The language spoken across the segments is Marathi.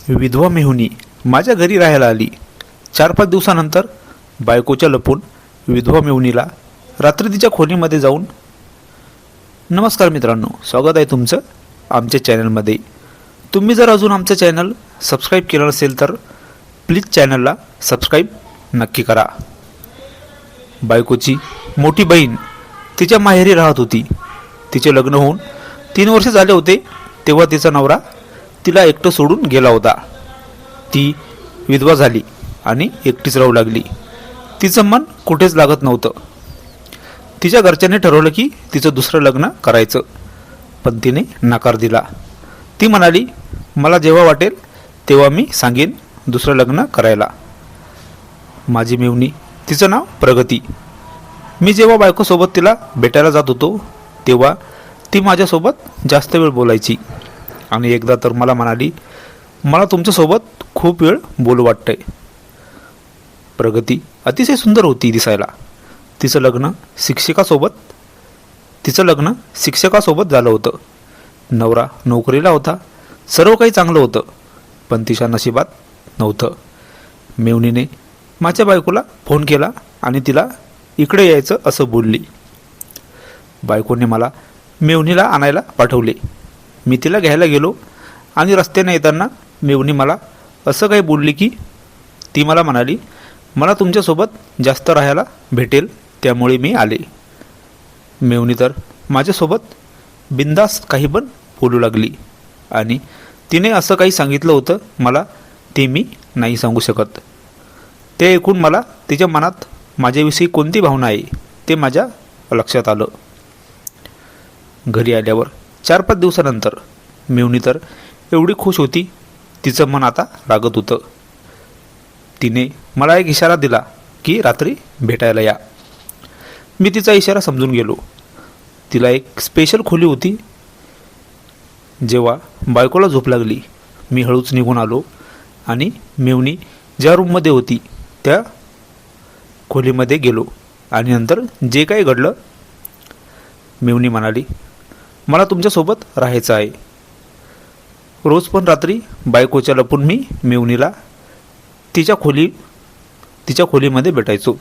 विधवा मेहुणी माझ्या घरी राहायला आली. 4-5 दिवसानंतर बायकोच्या लपून विधवा मेहुणीला रात्री तिच्या खोलीमध्ये जाऊन, नमस्कार मित्रांनो, स्वागत आहे तुमचं आमच्या चॅनलमध्ये. तुम्ही जर अजून आमचं चॅनल सबस्क्राईब केलं नसेल तर प्लीज चॅनलला सबस्क्राईब नक्की करा. बायकोची मोठी बहीण तिच्या माहेरी राहत होती. तिचे लग्न होऊन 3 वर्ष झाले होते तेव्हा तिचा नवरा तिला एकटं सोडून गेला होता. ती विधवा झाली आणि एकटीच राहू लागली. तिचं मन कुठेच लागत नव्हतं. तिच्या घरच्यांनी ठरवलं की तिचं दुसरं लग्न करायचं, पण तिने नकार दिला. ती म्हणाली, मला जेव्हा वाटेल तेव्हा मी सांगेन दुसरं लग्न करायला. माझी मेहुणी, तिचं नाव प्रगती. मी जेव्हा बायकोसोबत तिला भेटायला जात होतो तेव्हा ती माझ्यासोबत जास्त वेळ बोलायची आणि एकदा तर मला म्हणाली, मला तुमच्यासोबत खूप वेळ बोलू वाटतंय. प्रगती अतिशय सुंदर होती दिसायला. तिचं लग्न शिक्षकासोबत झालं होतं. नवरा नोकरीला होता. सर्व काही चांगलं होतं, पण तिच्या नशिबात नव्हतं. मेहुणीने माझ्या बायकोला फोन केला आणि तिला इकडे यायचं असं बोलली. बायकोने मला मेहुणीला आणायला पाठवले. मी तिला घ्यायला गेलो आणि रस्त्याने येताना मेहुणी मला असं काही बोलली की ती मला म्हणाली, मला तुमच्यासोबत जास्त राहायला भेटेल त्यामुळे मी आले. मेहुणी तर माझ्यासोबत बिनधास्त काही पण बोलू लागली आणि तिने असं काही सांगितलं होतं मला ते मी नाही सांगू शकत. ते ऐकून मला तिच्या मनात माझ्याविषयी कोणती भावना आहे ते माझ्या लक्षात आलं. घरी आल्यावर 4-5 दिवसानंतर मेहुणी तर एवढी खुश होती. तिचं मन आता लागत होतं. तिने मला एक इशारा दिला की रात्री भेटायला या. मी तिचा इशारा समजून गेलो. तिला एक स्पेशल खोली होती. जेव्हा बायकोला झोप लागली मी हळूच निघून आलो आणि मेहुणी ज्या रूममध्ये होती त्या खोलीमध्ये गेलो आणि नंतर जे काही घडलं, मेहुणी म्हणाली, मला तुमच्यासोबत राहायचं आहे. रोज पण रात्री बायकोच्या लपून मी मेहुणीला तिच्या खोलीमध्ये भेटायचो.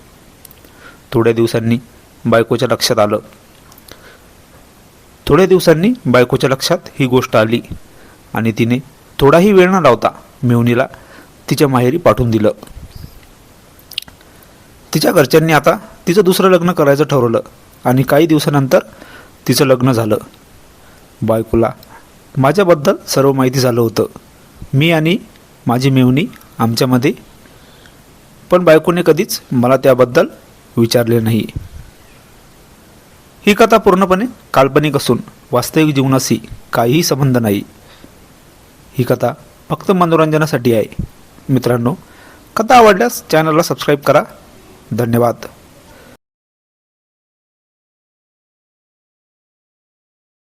थोड्या दिवसांनी बायकोच्या लक्षात ही गोष्ट आली आणि तिने थोडाही वेळ न लावता मेहुणीला तिच्या माहेरी पाठवून दिलं. तिच्या घरच्यांनी आता तिचं दुसरं लग्न करायचं ठरवलं आणि काही दिवसानंतर तिचं लग्न झालं. बायकोला माझ्याबद्दल सर्व माहिती झालं होतं, मी आणि माझी मेहुणी आमच्यामध्ये, पण बायकोने कधीच मला त्याबद्दल विचारले नाही. ही कथा पूर्णपणे काल्पनिक असून वास्तविक जीवनाशी काहीही संबंध नाही. ही कथा फक्त मनोरंजनासाठी आहे. मित्रांनो, कथा आवडल्यास चॅनलला सबस्क्राईब करा. धन्यवाद.